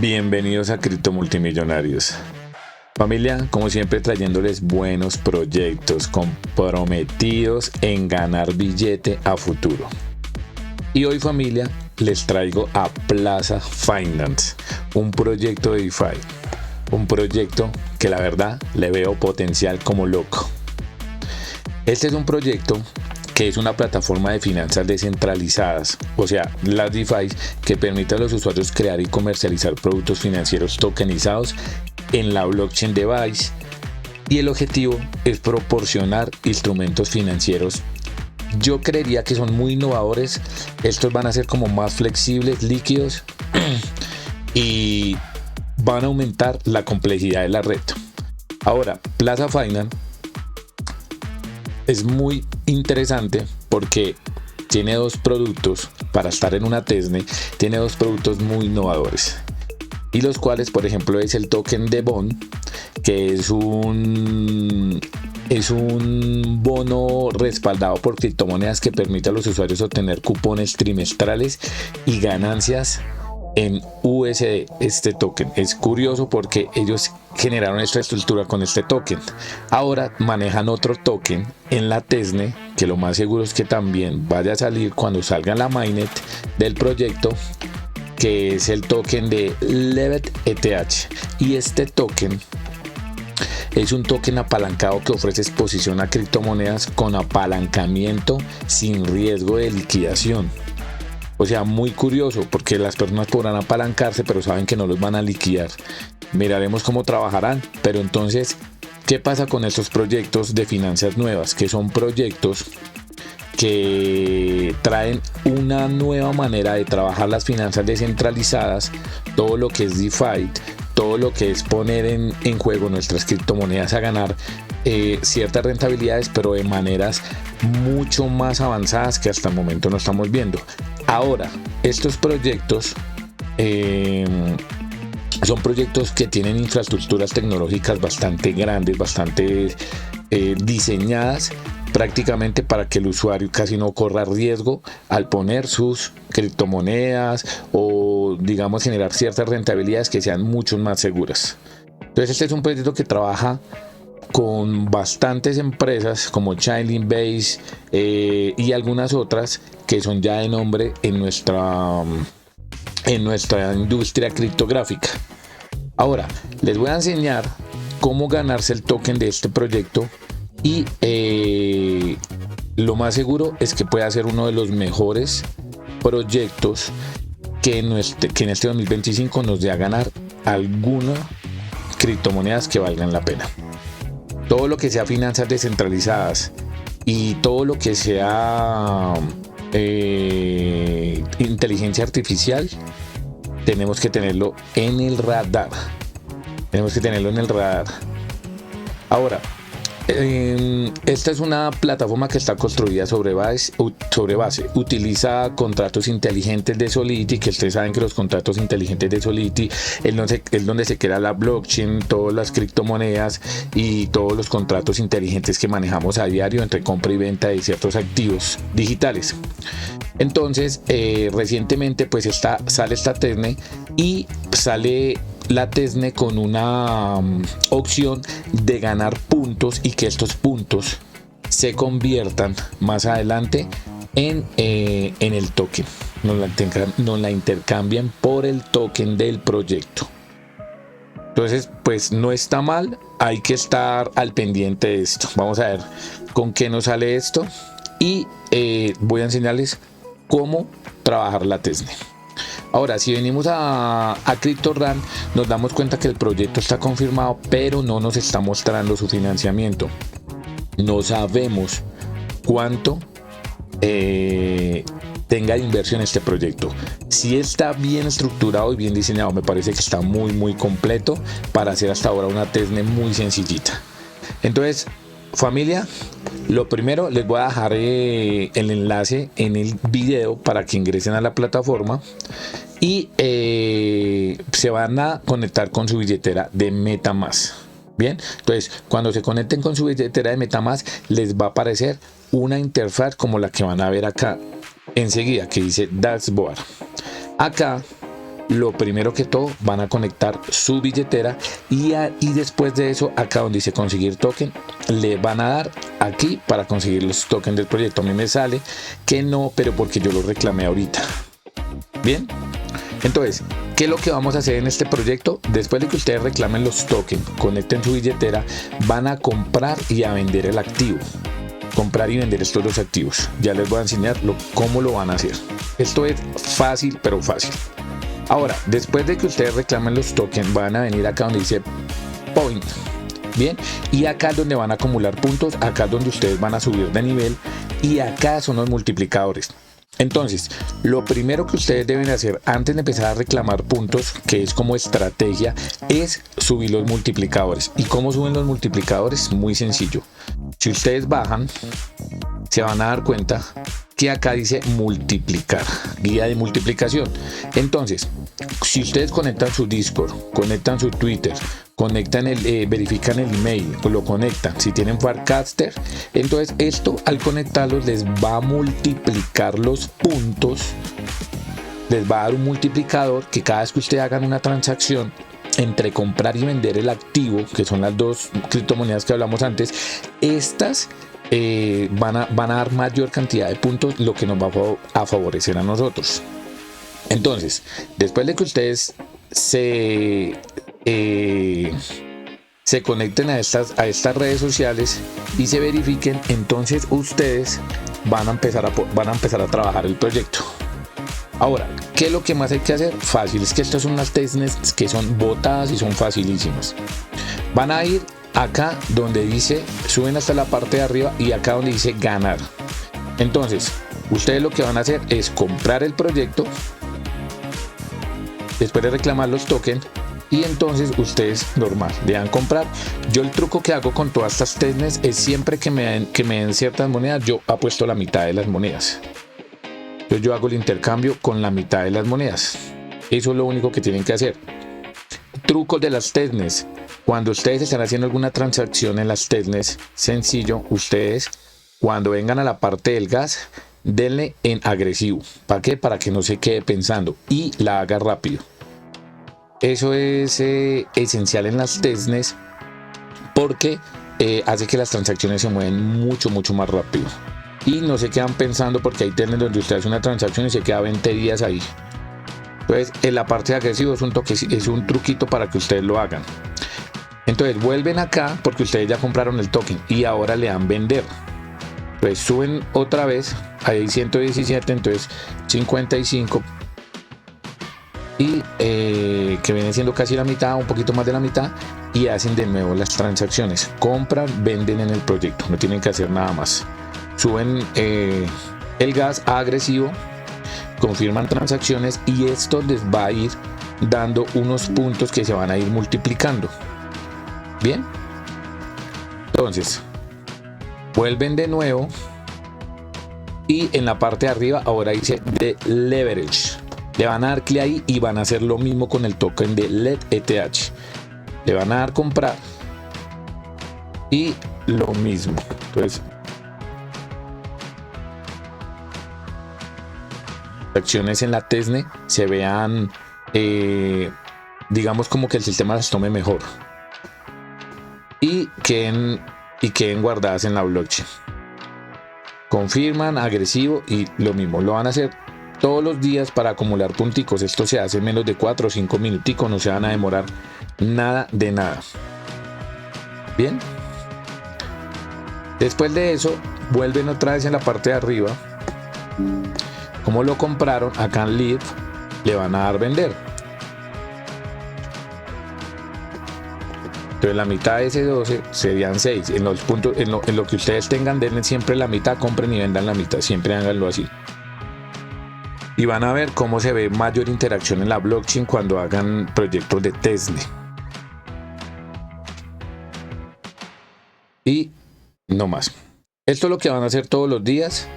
Bienvenidos a Cripto Multimillonarios. Familia, como siempre trayéndoles buenos proyectos comprometidos en ganar billete a futuro. Y hoy, familia, les traigo a Plaza Finance, un proyecto de DeFi, un proyecto que la verdad le veo potencial como loco. Este es un proyecto que es una plataforma de finanzas descentralizadas, o sea, las DeFi, que permite a los usuarios crear y comercializar productos financieros tokenizados en la blockchain de Base, y el objetivo es proporcionar instrumentos financieros. Yo creería que son muy innovadores. Estos van a ser como más flexibles, líquidos y van a aumentar la complejidad de la red. Ahora, Plaza Finance es muy interesante porque tiene dos productos. Para estar en una testnet, tiene dos productos muy innovadores, y los cuales, por ejemplo, es el token de Bond, que es un bono respaldado por criptomonedas que permite a los usuarios obtener cupones trimestrales y ganancias en USD. Este token es curioso porque ellos generaron esta estructura con este token. Ahora manejan otro token en la testnet, que lo más seguro es que también vaya a salir cuando salga la mainnet del proyecto, que es el token de Levet ETH. Y este token es un token apalancado que ofrece exposición a criptomonedas con apalancamiento sin riesgo de liquidación. O sea, muy curioso, porque las personas podrán apalancarse, pero saben que no los van a liquidar. Miraremos cómo trabajarán. Pero entonces, ¿qué pasa con estos proyectos de finanzas nuevas? Que son proyectos que traen una nueva manera de trabajar las finanzas descentralizadas, todo lo que es DeFi, todo lo que es poner en juego nuestras criptomonedas a ganar ciertas rentabilidades, pero de maneras mucho más avanzadas que hasta el momento no estamos viendo. Ahora, estos proyectos son proyectos que tienen infraestructuras tecnológicas bastante grandes, bastante diseñadas prácticamente para que el usuario casi no corra riesgo al poner sus criptomonedas, o digamos generar ciertas rentabilidades que sean mucho más seguras. Entonces este es un proyecto que trabaja con bastantes empresas como Chainlink, y algunas otras que son ya de nombre en nuestra industria criptográfica. Ahora les voy a enseñar cómo ganarse el token de este proyecto, y lo más seguro es que pueda ser uno de los mejores proyectos que en este 2025 nos dé a ganar algunas criptomonedas que valgan la pena. Todo lo que sea finanzas descentralizadas y todo lo que sea inteligencia artificial, tenemos que tenerlo en el radar. Ahora, esta es una plataforma que está construida sobre base. Utiliza contratos inteligentes de Solidity, que ustedes saben que los contratos inteligentes de Solidity es donde se crea la blockchain, todas las criptomonedas y todos los contratos inteligentes que manejamos a diario entre compra y venta de ciertos activos digitales. Entonces, recientemente pues sale esta testnet, y sale la testnet con una opción de ganar puntos, y que estos puntos se conviertan más adelante en el token. Nos la intercambian por el token del proyecto. Entonces pues no está mal, hay que estar al pendiente de esto. Vamos a ver con qué nos sale esto, y voy a enseñarles cómo trabajar la testnet. Ahora, si venimos a CryptoRun, nos damos cuenta que el proyecto está confirmado, pero no nos está mostrando su financiamiento. No sabemos cuánto tenga de inversión este proyecto. Si está bien estructurado y bien diseñado, me parece que está muy completo para hacer hasta ahora una testnet muy sencillita. Entonces, familia, lo primero, les voy a dejar el enlace en el video para que ingresen a la plataforma y se van a conectar con su billetera de MetaMask. Bien, entonces cuando se conecten con su billetera de MetaMask, les va a aparecer una interfaz como la que van a ver acá enseguida, que dice Dashboard. Acá lo primero que todo van a conectar su billetera y después de eso, acá donde dice conseguir token, le van a dar aquí para conseguir los tokens del proyecto. A mí me sale que no, pero porque yo lo reclamé ahorita. Bien, entonces, ¿qué es lo que vamos a hacer en este proyecto? Después de que ustedes reclamen los tokens, conecten su billetera, van a comprar y a vender el activo. Comprar y vender estos dos activos. Ya les voy a enseñar cómo lo van a hacer. Esto es fácil, pero fácil. Ahora, después de que ustedes reclamen los tokens, van a venir acá donde dice Point. Bien, y acá es donde van a acumular puntos, acá es donde ustedes van a subir de nivel y acá son los multiplicadores. Entonces, lo primero que ustedes deben hacer antes de empezar a reclamar puntos, que es como estrategia, es subir los multiplicadores. ¿Y cómo suben los multiplicadores? Muy sencillo. Si ustedes bajan, se van a dar cuenta que acá dice multiplicar, guía de multiplicación. Entonces, si ustedes conectan su Discord, conectan su Twitter, conectan verifican el email, lo conectan, si tienen Farcaster, entonces esto al conectarlos les va a multiplicar los puntos, les va a dar un multiplicador que cada vez que ustedes hagan una transacción entre comprar y vender el activo, que son las dos criptomonedas que hablamos antes, estas van a dar mayor cantidad de puntos, lo que nos va a favorecer a nosotros. Entonces, después de que ustedes se conecten a estas redes sociales y se verifiquen, entonces ustedes van a empezar a trabajar el proyecto. Ahora, ¿qué es lo que más hay que hacer? Fácil, es que estas son unas testnets que son botadas y son facilísimas. Van a ir acá donde dice, suben hasta la parte de arriba y acá donde dice ganar. Entonces, ustedes lo que van a hacer es comprar el proyecto, después de reclamar los tokens, y entonces ustedes normal le dan comprar. Yo el truco que hago con todas estas testnets es siempre que me den ciertas monedas, yo apuesto la mitad de las monedas. Entonces yo hago el intercambio con la mitad de las monedas. Eso es lo único que tienen que hacer. Trucos de las testnets. Cuando ustedes están haciendo alguna transacción en las testnets, sencillo, ustedes cuando vengan a la parte del gas, denle en agresivo. ¿Para qué? Para que no se quede pensando y la haga rápido. Eso es esencial en las testnets porque hace que las transacciones se mueven mucho más rápido y no se quedan pensando, porque hay testnets donde usted hace una transacción y se queda 20 días ahí. Entonces en la parte de agresivo es un truquito para que ustedes lo hagan. Entonces vuelven acá porque ustedes ya compraron el token y ahora le dan vender. Entonces suben otra vez, ahí 117, entonces 55 y que viene siendo casi la mitad, un poquito más de la mitad, y hacen de nuevo las transacciones, compran, venden en el proyecto, no tienen que hacer nada más. Suben el gas a agresivo, confirman transacciones y esto les va a ir dando unos puntos que se van a ir multiplicando. Bien, entonces vuelven de nuevo y en la parte de arriba ahora dice de leverage. Le van a dar clic ahí y van a hacer lo mismo con el token de LED ETH. Le van a dar comprar y lo mismo. Entonces, acciones en la testnet se vean, digamos, como que el sistema las tome mejor y queden guardadas en la blockchain. Confirman, agresivo y lo mismo. Lo van a hacer todos los días para acumular punticos. Esto se hace en menos de 4 o 5 minuticos, no se van a demorar nada de nada. Bien, después de eso vuelven otra vez en la parte de arriba. Como lo compraron, acá en Leave le van a dar vender. Entonces la mitad de ese 12 serían 6. En los puntos, en lo que ustedes tengan, denle siempre la mitad, compren y vendan la mitad, siempre háganlo así. Y van a ver cómo se ve mayor interacción en la blockchain cuando hagan proyectos de testnet. Y no más. Esto es lo que van a hacer todos los días.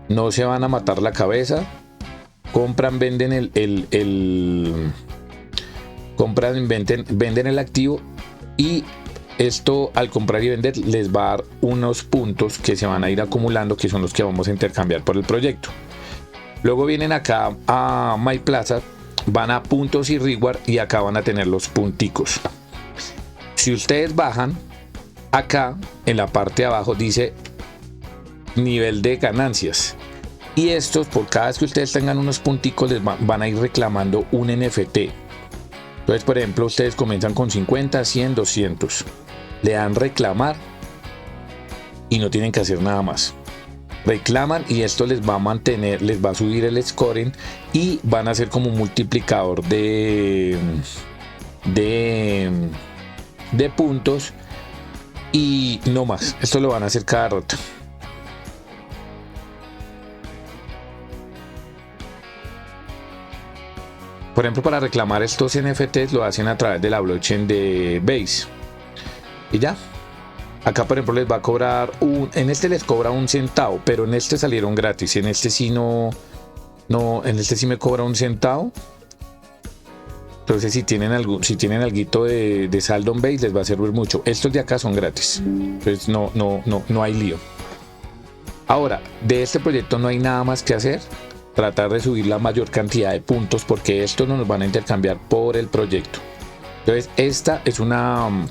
No se van a matar la cabeza. Compran, venden venden el activo. Y esto al comprar y vender les va a dar unos puntos que se van a ir acumulando, que son los que vamos a intercambiar por el proyecto. Luego vienen acá a MyPlaza van a puntos y reward y acá van a tener los punticos. Si ustedes bajan, acá en la parte de abajo dice nivel de ganancias. Y estos, por cada vez que ustedes tengan unos punticos, les van a ir reclamando un NFT. Entonces, por ejemplo, ustedes comienzan con 50, 100, 200. Le dan reclamar y no tienen que hacer nada más. Reclaman y esto les va a mantener, les va a subir el scoring y van a ser como un multiplicador de puntos y no más. Esto lo van a hacer cada rato. Por ejemplo, para reclamar estos NFTs lo hacen a través de la blockchain de Base. Y ya. Acá, por ejemplo, les va a cobrar en este les cobra 1 centavo, pero en este salieron gratis. En este sí en este sí me cobra 1 centavo. Entonces, si tienen alguito de saldo en Base, les va a servir mucho. Estos de acá son gratis. Entonces, no hay lío. Ahora, de este proyecto no hay nada más que hacer. Tratar de subir la mayor cantidad de puntos, porque estos no nos van a intercambiar por el proyecto. Entonces, esta es una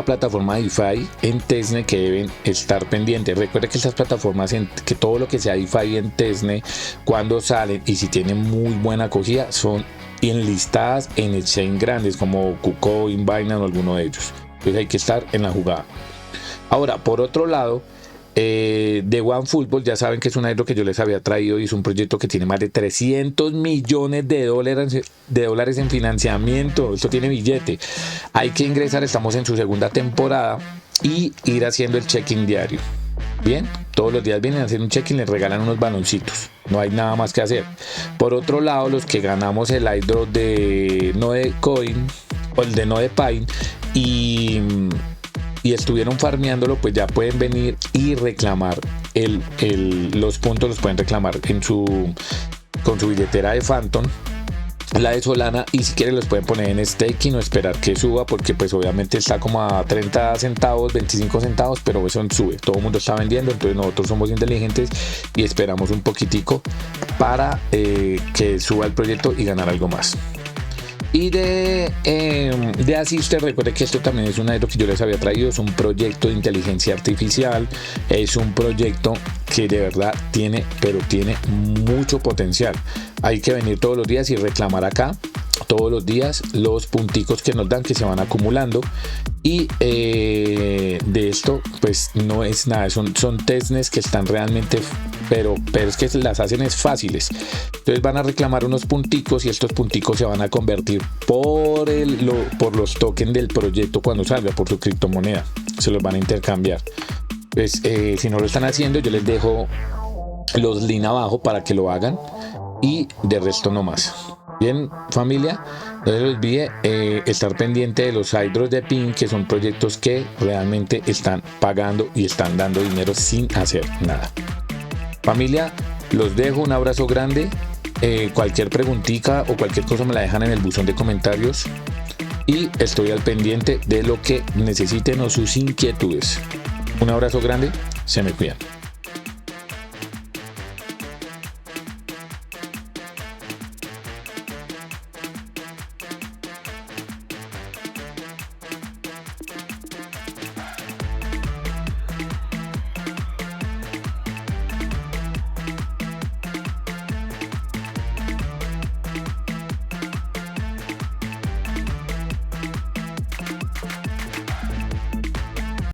plataforma DeFi en Tezne que deben estar pendientes. Recuerden que estas plataformas, que todo lo que sea DeFi en Tezne, cuando salen y si tienen muy buena acogida, son enlistadas en exchange grandes como KuCoin, Binance o alguno de ellos. Entonces hay que estar en la jugada. Ahora, por otro lado, de OneFootball, ya saben que es un airdrop que yo les había traído y es un proyecto que tiene más de 300 millones de dólares en financiamiento. Esto tiene billete. Hay que ingresar, estamos en su segunda temporada y ir haciendo el check-in diario. Bien, todos los días vienen a hacer un check-in, les regalan unos baloncitos. No hay nada más que hacer. Por otro lado, los que ganamos el airdrop de Nodecoin o el de Nodepine y estuvieron farmeándolo, pues ya pueden venir y reclamar los puntos, los pueden reclamar con su billetera de Phantom, la de Solana, y si quieren los pueden poner en staking o esperar que suba, porque pues obviamente está como a 30 centavos, 25 centavos, pero eso sube, todo el mundo está vendiendo, entonces nosotros somos inteligentes y esperamos un poquitico para que suba el proyecto y ganar algo más. Y de Assister, recuerden que esto también es un airdrop que yo les había traído. Es un proyecto de inteligencia artificial. Es un proyecto que de verdad tiene mucho potencial. Hay que venir todos los días y reclamar acá todos los días los punticos que nos dan, que se van acumulando. Y de esto pues no es nada, son testnets que están realmente, pero es que las hacen es fáciles. Entonces van a reclamar unos punticos y estos punticos se van a convertir por los tokens del proyecto cuando salga, por su criptomoneda. Se los van a intercambiar. Pues si no lo están haciendo, yo les dejo los links abajo para que lo hagan y de resto no más. Bien, familia, no se les olvide estar pendiente de los airdrops de PIN, que son proyectos que realmente están pagando y están dando dinero sin hacer nada. Familia, los dejo, un abrazo grande. Cualquier preguntita o cualquier cosa me la dejan en el buzón de comentarios y estoy al pendiente de lo que necesiten o sus inquietudes. Un abrazo grande, se me cuidan.